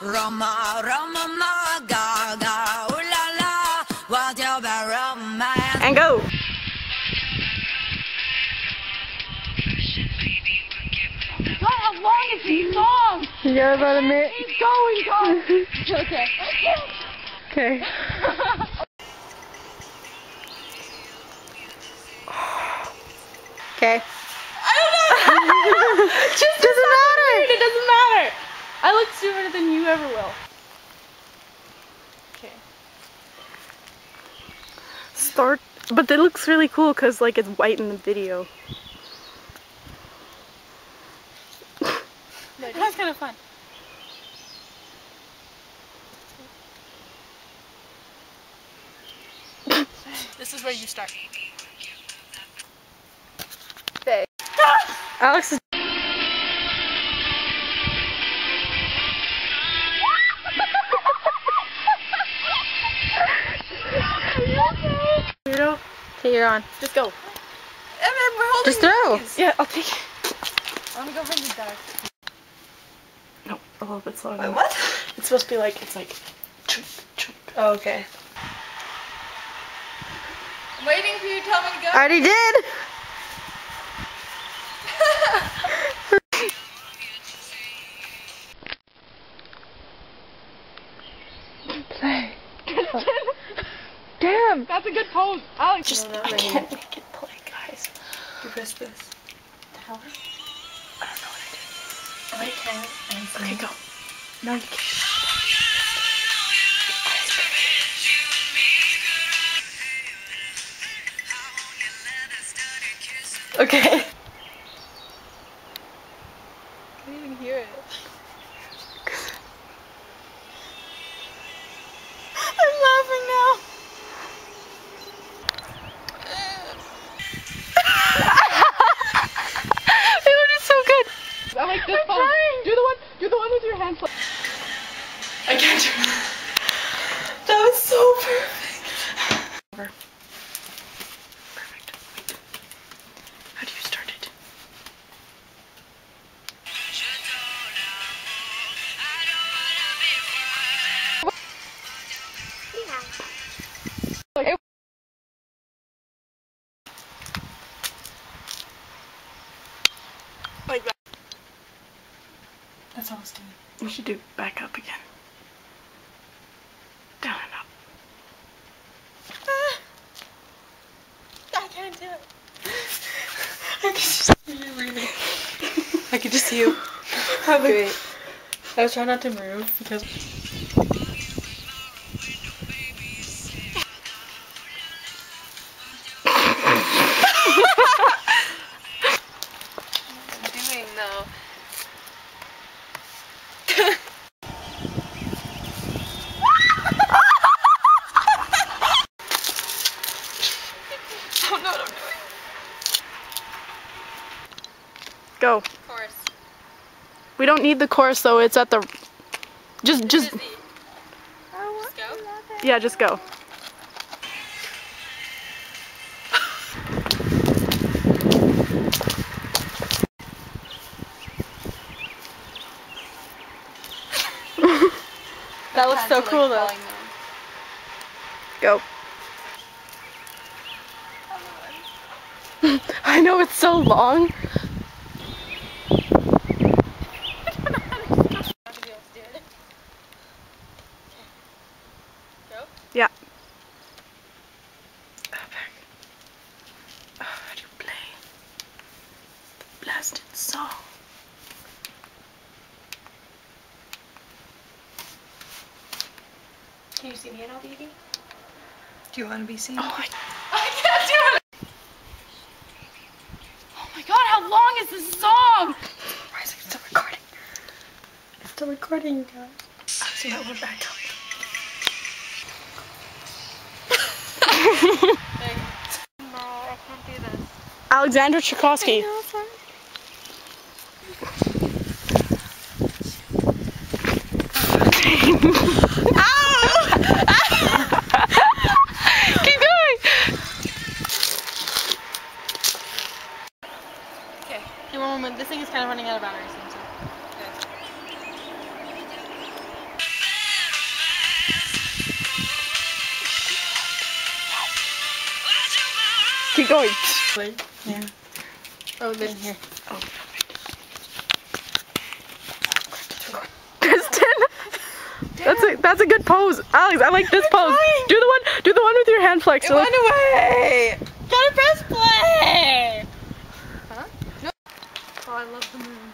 Roma, Roma, ma, gaga, ooh la la, what about romance? And go! God, how long is this song? You got about a minute. Keep going, God. Okay. Okay. Okay. I don't know. Just doesn't matter. It doesn't matter. I look stupider than you ever will. Okay. Start. But it looks really cool because like it's white in the video. That's kind of fun. This is where you start. Alex is. Okay, you're on. Just go. And then we're holding Just throw. these. Yeah, I'll take it. I'm gonna go find the dark. No, a little bit slower. Wait, what? It's supposed to be like, it's like. Chunk, chunk. Oh, okay. I'm waiting for you to tell me to go. I already did. Play. Damn. That's a good pose. Alex. Just, I can't make it play, guys. You press this. the hell? I don't know what I did. I can't. Okay, go. No, you can't. Okay. I can't even hear it. I'm laughing now. It was so good. I like this I'm pose. trying. Do the one with your hands. I can't do it. That was so perfect. Perfect. How do you start it? Like that. That's all I was doing. We should do back up again. Down and up. I can't do it. I can just see you breathing. I can just see you. Great. I was trying not to move because. I'm doing though. I don't know what I'm doing. Go. Chorus. We don't need the chorus though. It's at the. Just. Just go. Yeah, just go. That looks so cool though. Go. I know it's so long. Yeah. Oh, how do you play the blasted song? Can you see me now, baby? Do you want to be seen? Oh, I can't do it! Oh my god, how long is this song? why is it still recording? It's still recording, you guys. Actually, that went back up. No, I can't do this. Alexander Tchaikovsky. Keep going. Okay, one moment. This thing is kind of running out of battery soon, so. Keep going. Yeah. Oh, then here. Oh. Kristen, that's a good pose. Alex, I like this pose. trying. Do the one with your hand flexed. It went away. Gotta press play. Huh? No. Oh, I love the moon.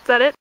Is that it?